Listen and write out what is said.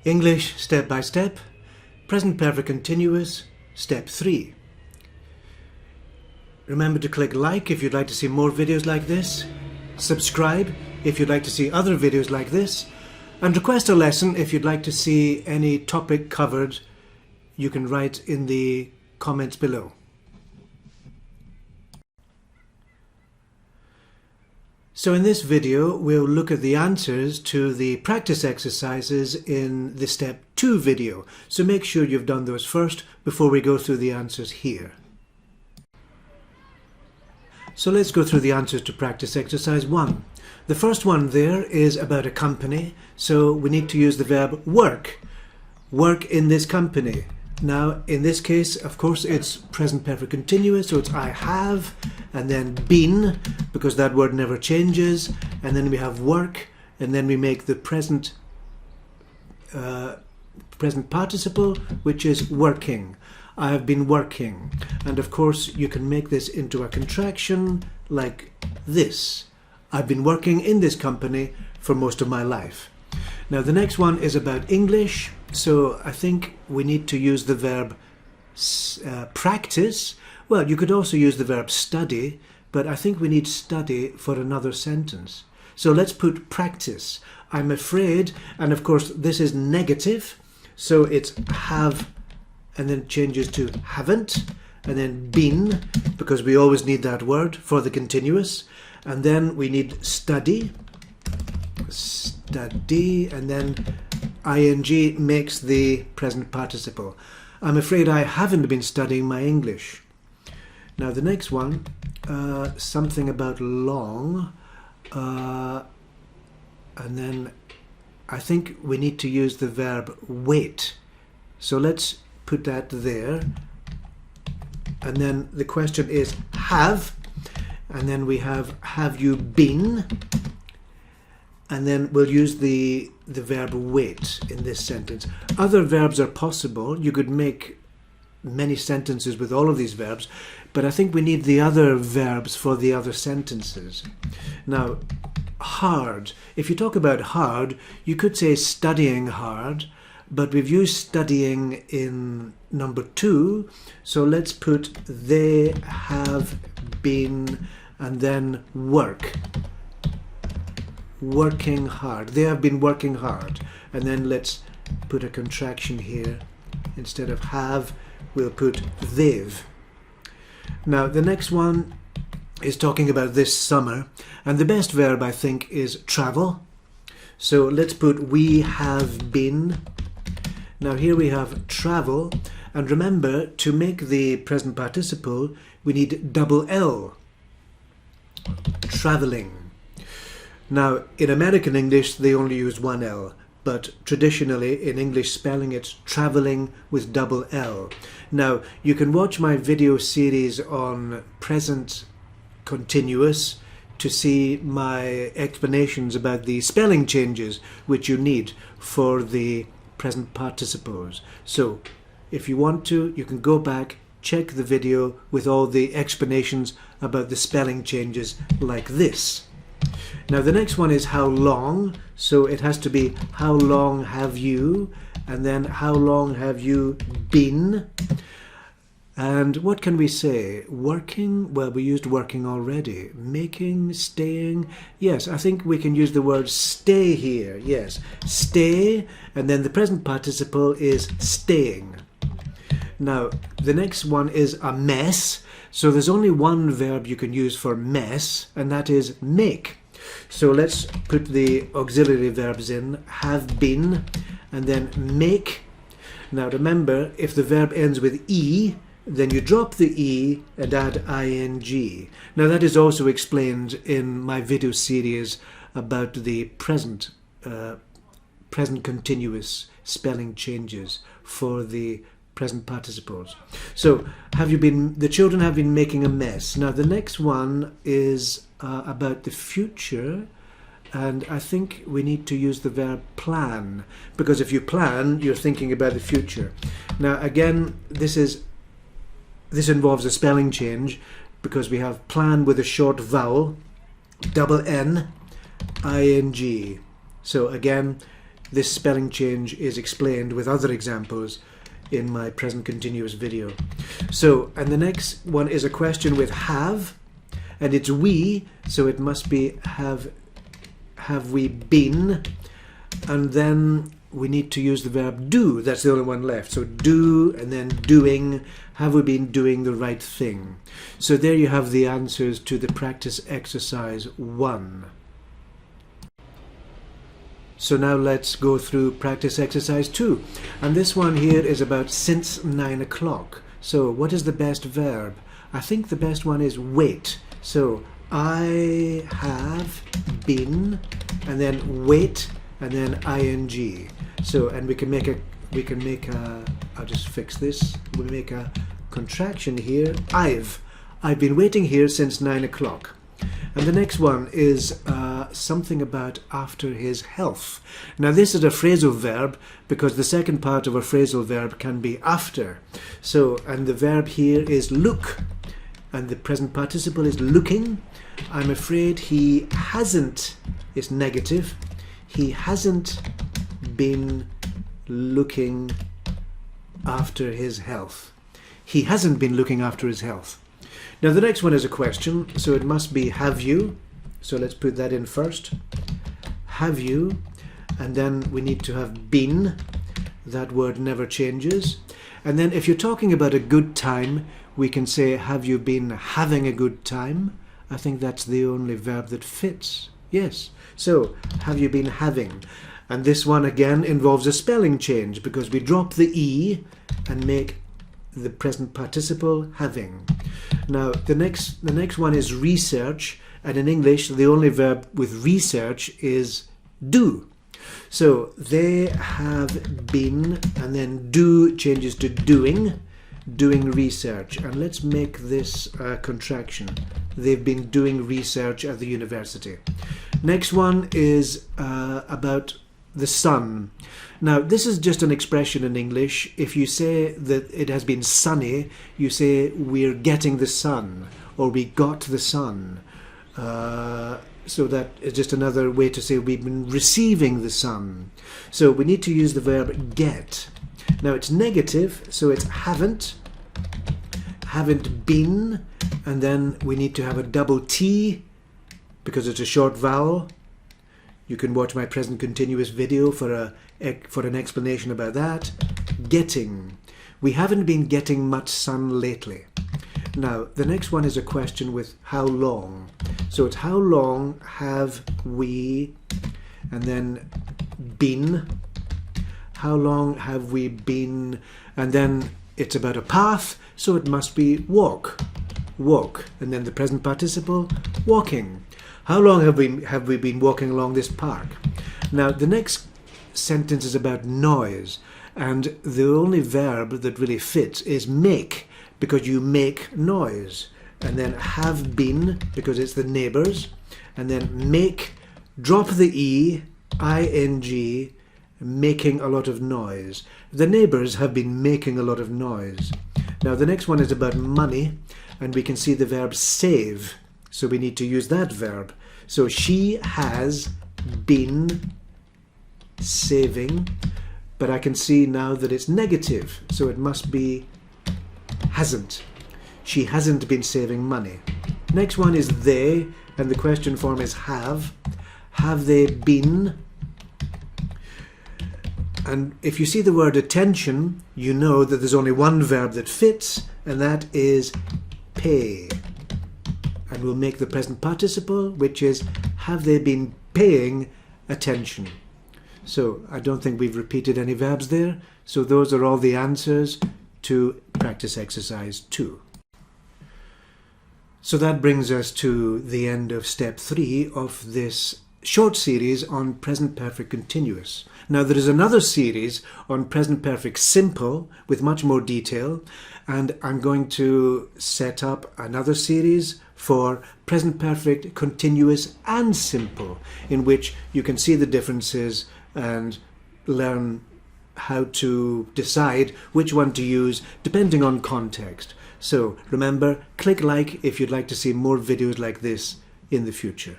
English step by step, present perfect continuous, step 3. Remember to click like if you'd like to see more videos like this, subscribe if you'd like to see other videos like this, and request a lesson if you'd like to see any topic covered. You can write in the comments below. So in this video, we'll look at the answers to the practice exercises in the step 2 video. So make sure you've done those first before we go through the answers here. So let's go through the answers to practice exercise 1. The first one there is about a company. So we need to use the verb work. Work in this company. Now, in this case, of course, it's present perfect continuous, so it's I have, and then been, because that word never changes, and then we have work, and then we make the present participle, which is working. I have been working. And of course, you can make this into a contraction like this. I've been working in this company for most of my life. Now, the next one is about English. So I think we need to use the verb practice. Well, you could also use the verb study, but I think we need study for another sentence. So let's put practice. I'm afraid, and of course this is negative, so it's have, and then changes to haven't, and then been, because we always need that word for the continuous, and then we need study, and then ing makes the present participle. I'm afraid I haven't been studying my English. Now the next one, something about long, and then I think we need to use the verb wait. So let's put that there. And then the question is have, and then we have you been? And then we'll use the verb wait in this sentence. Other verbs are possible. You could make many sentences with all of these verbs, but I think we need the other verbs for the other sentences. Now, hard. If you talk about hard, you could say studying hard, but we've used studying in number 2, so let's put they have been and then work. Working hard. They have been working hard. And then let's put a contraction here. Instead of have, we'll put they've. Now the next one is talking about this summer, and the best verb I think is travel. So let's put we have been. Now here we have travel, and remember, to make the present participle we need double L. Traveling. Now, in American English, they only use one L, but traditionally in English spelling, it's traveling with double L. Now, you can watch my video series on present continuous to see my explanations about the spelling changes which you need for the present participles. So, if you want to, you can go back, check the video with all the explanations about the spelling changes like this. Now the next one is how long, so it has to be how long have you, and then how long have you been. And what can we say? Working? Well, we used working already. Making, staying. Yes, I think we can use the word stay here. Yes, stay, and then the present participle is staying. Now the next one is a mess. So there's only one verb you can use for mess, and that is make. So let's put the auxiliary verbs in, have been, and then make. Now remember, if the verb ends with E, then you drop the E and add ing. Now that is also explained in my video series about the present continuous spelling changes for the present participles. So the children have been making a mess. Now the next one is about the future, and I think we need to use the verb plan, because if you plan, you're thinking about the future. Now again, this involves a spelling change, because we have plan with a short vowel, double N, ing. So again, this spelling change is explained with other examples in my present continuous video. So, and the next one is a question with have, and it's we, so it must be have we been, and then we need to use the verb do. That's the only one left. So do, and then doing. Have we been doing the right thing? So there you have the answers to the practice exercise 1. So now let's go through practice exercise 2. And this one here is about since 9 o'clock. So what is the best verb? I think the best one is wait. So I have been, and then wait, and then ing. So, and we can make a, I'll just fix this. We'll make a contraction here. I've been waiting here since 9 o'clock. And the next one is something about after his health. Now this is a phrasal verb because the second part of a phrasal verb can be after. So, and the verb here is look, and the present participle is looking. I'm afraid he hasn't, it's negative. He hasn't been looking after his health. He hasn't been looking after his health. Now the next one is a question, so it must be have you. So let's put that in first. Have you, and then we need to have been. That word never changes. And then if you're talking about a good time, we can say have you been having a good time? I think that's the only verb that fits. Yes. So have you been having? And this one again involves a spelling change because we drop the E and make the present participle having. Now the next one is research, and in English the only verb with research is do. So they have been, and then do changes to doing research. And let's make this a contraction. They've been doing research at the university. Next one is about the sun. Now this is just an expression in English. If you say that it has been sunny, you say we're getting the sun, or we got the sun. So that is just another way to say we've been receiving the sun. So we need to use the verb get. Now it's negative, so it's haven't been, and then we need to have a double T because it's a short vowel. You can watch my present continuous video for an explanation about that. Getting. We haven't been getting much sun lately. Now, the next one is a question with how long. So it's how long have we, and then been. How long have we been, and then it's about a path, so it must be walk. Walk, and then the present participle, walking. How long have we been walking along this park? Now the next sentence is about noise, and the only verb that really fits is make, because you make noise. And then have been, because it's the neighbours, and then make, drop the E, ing, making a lot of noise. The neighbours have been making a lot of noise. Now the next one is about money, and we can see the verb save. So we need to use that verb. So she has been saving, but I can see now that it's negative, so it must be hasn't. She hasn't been saving money. Next one is they, and the question form is have. Have they been? And if you see the word attention, you know that there's only one verb that fits, and that is pay. And we'll make the present participle, which is have they been paying attention? So I don't think we've repeated any verbs there. So those are all the answers to practice exercise 2. So that brings us to the end of step 3 of this short series on present perfect continuous. Now there is another series on present perfect simple with much more detail, and I'm going to set up another series for present perfect continuous and simple, in which you can see the differences and learn how to decide which one to use depending on context. So remember, click like if you'd like to see more videos like this in the future.